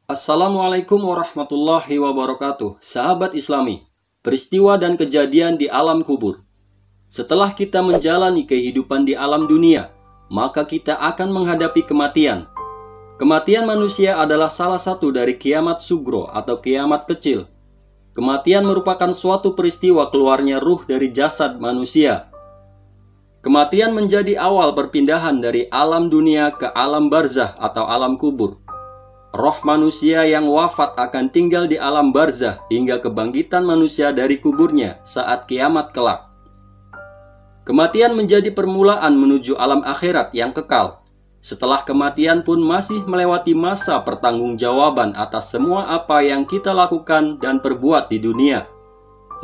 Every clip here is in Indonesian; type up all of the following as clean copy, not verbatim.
Assalamualaikum warahmatullahi wabarakatuh. Sahabat Islami, peristiwa dan kejadian di alam kubur. Setelah kita menjalani kehidupan di alam dunia, maka kita akan menghadapi kematian. Kematian manusia adalah salah satu dari kiamat sugro atau kiamat kecil. Kematian merupakan suatu peristiwa keluarnya ruh dari jasad manusia. Kematian menjadi awal perpindahan dari alam dunia ke alam barzah atau alam kubur. Roh manusia yang wafat akan tinggal di alam barzah hingga kebangkitan manusia dari kuburnya saat kiamat kelak. Kematian menjadi permulaan menuju alam akhirat yang kekal. Setelah kematian pun masih melewati masa pertanggungjawaban atas semua apa yang kita lakukan dan perbuat di dunia.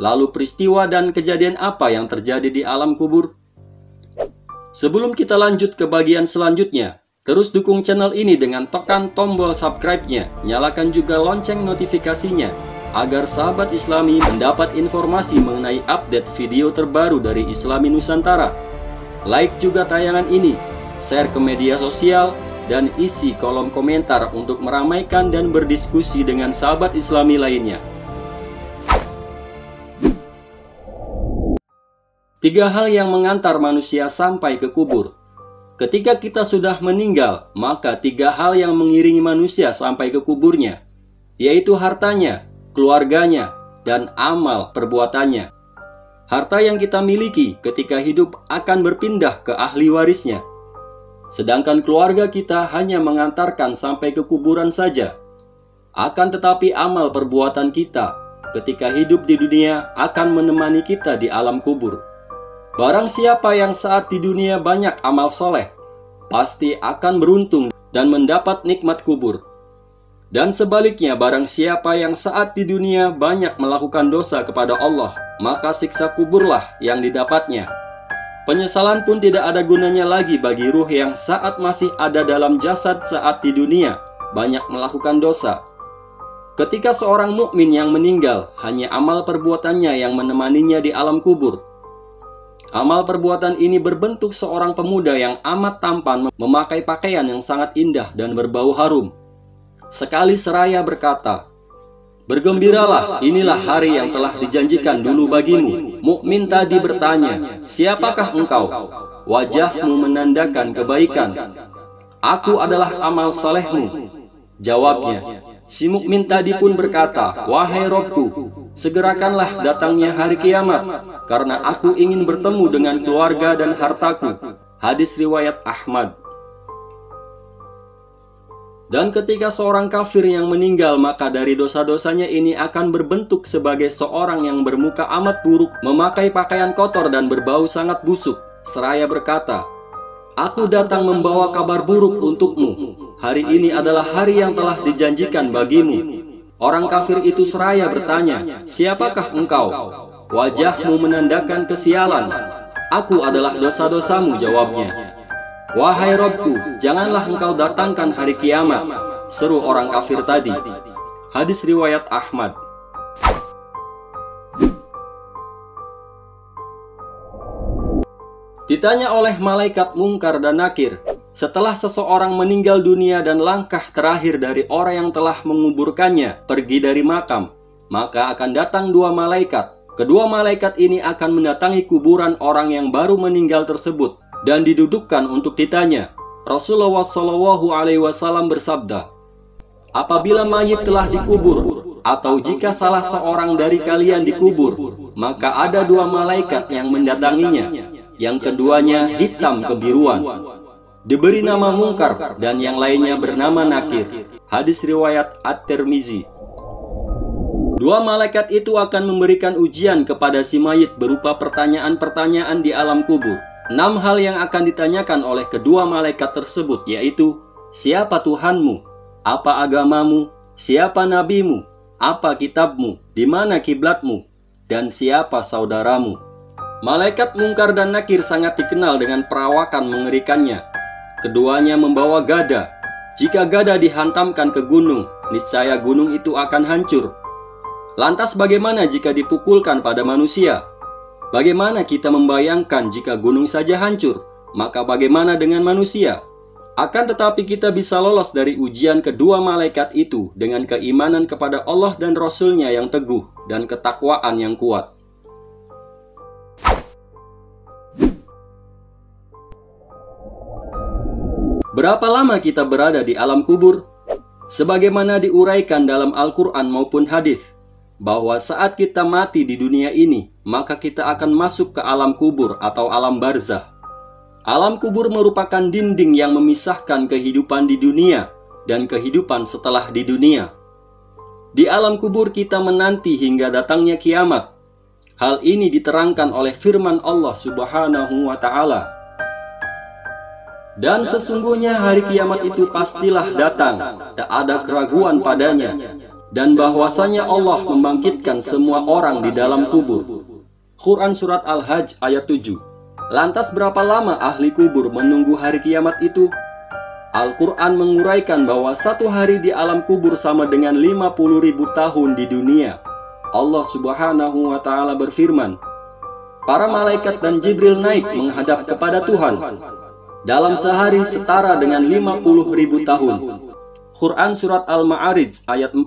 Lalu peristiwa dan kejadian apa yang terjadi di alam kubur? Sebelum kita lanjut ke bagian selanjutnya, terus dukung channel ini dengan tekan tombol subscribe-nya, nyalakan juga lonceng notifikasinya, agar sahabat Islami mendapat informasi mengenai update video terbaru dari Islami Nusantara. Like juga tayangan ini, share ke media sosial, dan isi kolom komentar untuk meramaikan dan berdiskusi dengan sahabat Islami lainnya. 3 hal yang mengantar manusia sampai ke kubur. Ketika kita sudah meninggal, maka 3 hal yang mengiringi manusia sampai ke kuburnya, yaitu hartanya, keluarganya, dan amal perbuatannya. Harta yang kita miliki ketika hidup akan berpindah ke ahli warisnya. Sedangkan keluarga kita hanya mengantarkan sampai ke kuburan saja. Akan tetapi amal perbuatan kita ketika hidup di dunia akan menemani kita di alam kubur. Barang siapa yang saat di dunia banyak amal soleh, pasti akan beruntung dan mendapat nikmat kubur. Dan sebaliknya, barang siapa yang saat di dunia banyak melakukan dosa kepada Allah, maka siksa kuburlah yang didapatnya. Penyesalan pun tidak ada gunanya lagi bagi ruh yang saat masih ada dalam jasad saat di dunia banyak melakukan dosa. Ketika seorang mukmin yang meninggal, hanya amal perbuatannya yang menemaninya di alam kubur. Amal perbuatan ini berbentuk seorang pemuda yang amat tampan memakai pakaian yang sangat indah dan berbau harum. Sekali seraya berkata, "Bergembiralah, inilah hari yang telah dijanjikan dulu bagimu." Mukmin tadi bertanya, "Siapakah engkau?" Wajahmu menandakan kebaikan. "Aku adalah amal salehmu." Jawabnya. Si mukmin tadi pun berkata, "Wahai Robku, segerakanlah datangnya hari kiamat, karena aku ingin bertemu dengan keluarga dan hartaku." Hadis riwayat Ahmad. Dan ketika seorang kafir yang meninggal, maka dari dosa-dosanya ini akan berbentuk sebagai seorang yang bermuka amat buruk, memakai pakaian kotor dan berbau sangat busuk, seraya berkata, "Aku datang membawa kabar buruk untukmu. Hari ini adalah hari yang telah dijanjikan bagimu." Orang kafir itu seraya bertanya, "Siapakah engkau?" Wajahmu menandakan kesialan. "Aku adalah dosa-dosamu," jawabnya. "Wahai Robku, janganlah engkau datangkan hari kiamat," seru orang kafir tadi. Hadis riwayat Ahmad. Ditanya oleh malaikat Mungkar dan Nakir, setelah seseorang meninggal dunia dan langkah terakhir dari orang yang telah menguburkannya pergi dari makam, maka akan datang 2 malaikat. Kedua malaikat ini akan mendatangi kuburan orang yang baru meninggal tersebut dan didudukkan untuk ditanya. Rasulullah SAW bersabda, "Apabila mayit telah dikubur, atau jika salah seorang dari kalian dikubur, maka ada 2 malaikat yang mendatanginya. Yang keduanya hitam kebiruan, diberi nama Mungkar, dan yang lainnya bernama Nakir." Hadis riwayat At-Tirmizi. 2 malaikat itu akan memberikan ujian kepada si mayit berupa pertanyaan-pertanyaan di alam kubur. 6 hal yang akan ditanyakan oleh kedua malaikat tersebut, yaitu, siapa Tuhanmu, apa agamamu, siapa nabimu, apa kitabmu, di mana kiblatmu, dan siapa saudaramu. Malaikat Mungkar dan Nakir sangat dikenal dengan perawakan mengerikannya. Keduanya membawa gada. Jika gada dihantamkan ke gunung, niscaya gunung itu akan hancur. Lantas bagaimana jika dipukulkan pada manusia? Bagaimana kita membayangkan jika gunung saja hancur? Maka bagaimana dengan manusia? Akan tetapi kita bisa lolos dari ujian kedua malaikat itu dengan keimanan kepada Allah dan Rasul-Nya yang teguh dan ketakwaan yang kuat. Berapa lama kita berada di alam kubur? Sebagaimana diuraikan dalam Al-Quran maupun hadis, bahwa saat kita mati di dunia ini, maka kita akan masuk ke alam kubur atau alam barzah. Alam kubur merupakan dinding yang memisahkan kehidupan di dunia dan kehidupan setelah di dunia. Di alam kubur kita menanti hingga datangnya kiamat. Hal ini diterangkan oleh firman Allah Subhanahu wa Ta'ala. Dan sesungguhnya hari kiamat itu pastilah datang, tak ada keraguan padanya, dan bahwasanya Allah membangkitkan semua orang di dalam kubur. Quran Surat Al-Hajj ayat 7. Lantas berapa lama ahli kubur menunggu hari kiamat itu? Al-Quran menguraikan bahwa satu hari di alam kubur sama dengan 50.000 tahun di dunia. Allah Subhanahu wa Ta'ala berfirman, para malaikat dan Jibril naik menghadap kepada Tuhan. Dalam sehari setara dengan 50.000 tahun. Quran Surat Al-Ma'arij ayat 4.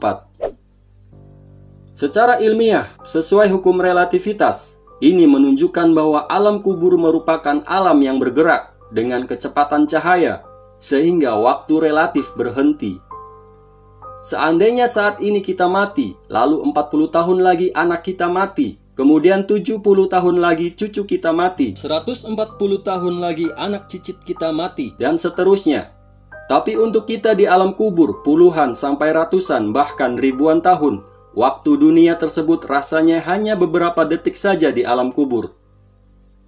Secara ilmiah, sesuai hukum relativitas, ini menunjukkan bahwa alam kubur merupakan alam yang bergerak dengan kecepatan cahaya, sehingga waktu relatif berhenti. Seandainya saat ini kita mati, lalu 40 tahun lagi anak kita mati, kemudian 70 tahun lagi cucu kita mati, 140 tahun lagi anak cicit kita mati, dan seterusnya. Tapi untuk kita di alam kubur, puluhan sampai ratusan bahkan ribuan tahun, waktu dunia tersebut rasanya hanya beberapa detik saja di alam kubur.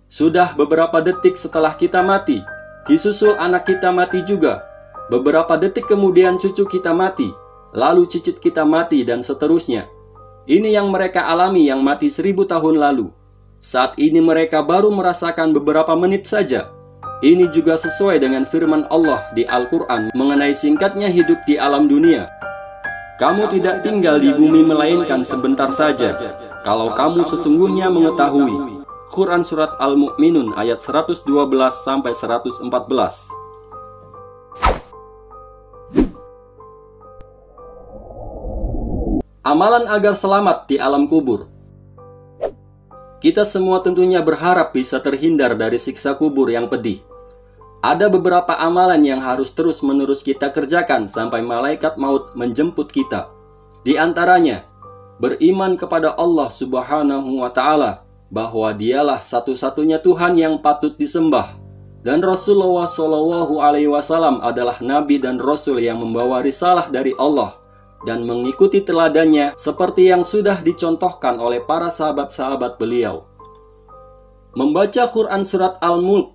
Sudah beberapa detik setelah kita mati, disusul anak kita mati juga. Beberapa detik kemudian cucu kita mati, lalu cicit kita mati, dan seterusnya. Ini yang mereka alami yang mati 1000 tahun lalu. Saat ini mereka baru merasakan beberapa menit saja. Ini juga sesuai dengan firman Allah di Al-Quran mengenai singkatnya hidup di alam dunia. Kamu tidak tinggal di bumi melainkan sebentar saja, kalau kamu sesungguhnya mengetahui. Quran Surat Al-Mu'minun ayat 112-114. Amalan agar selamat di alam kubur. Kita semua tentunya berharap bisa terhindar dari siksa kubur yang pedih. Ada beberapa amalan yang harus terus-menerus kita kerjakan sampai malaikat maut menjemput kita. Di antaranya, beriman kepada Allah Subhanahu wa Ta'ala bahwa Dialah satu-satunya Tuhan yang patut disembah, dan Rasulullah SAW adalah Nabi dan Rasul yang membawa risalah dari Allah dan mengikuti teladannya seperti yang sudah dicontohkan oleh para sahabat-sahabat beliau. Membaca Quran Surat Al-Mulk.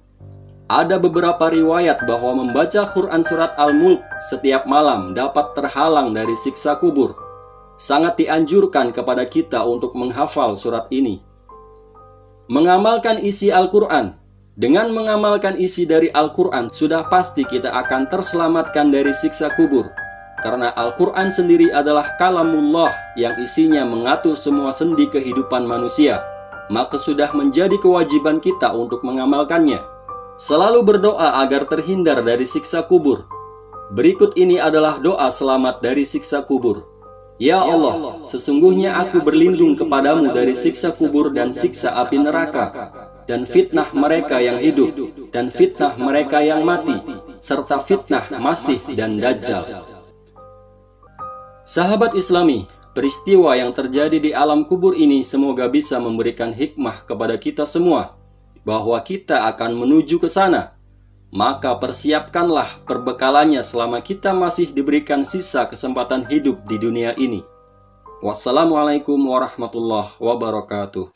Ada beberapa riwayat bahwa membaca Quran Surat Al-Mulk setiap malam dapat terhalang dari siksa kubur. Sangat dianjurkan kepada kita untuk menghafal surat ini. Mengamalkan isi Al-Quran. Dengan mengamalkan isi dari Al-Quran, sudah pasti kita akan terselamatkan dari siksa kubur. Karena Al-Quran sendiri adalah kalamullah yang isinya mengatur semua sendi kehidupan manusia. Maka sudah menjadi kewajiban kita untuk mengamalkannya. Selalu berdoa agar terhindar dari siksa kubur. Berikut ini adalah doa selamat dari siksa kubur. Ya Allah, sesungguhnya aku berlindung kepadamu dari siksa kubur dan siksa api neraka, dan fitnah mereka yang hidup, dan fitnah mereka yang mati, serta fitnah Masih dan Dajjal. Sahabat Islami, peristiwa yang terjadi di alam kubur ini semoga bisa memberikan hikmah kepada kita semua, bahwa kita akan menuju ke sana. Maka persiapkanlah perbekalannya selama kita masih diberikan sisa kesempatan hidup di dunia ini. Wassalamualaikum warahmatullahi wabarakatuh.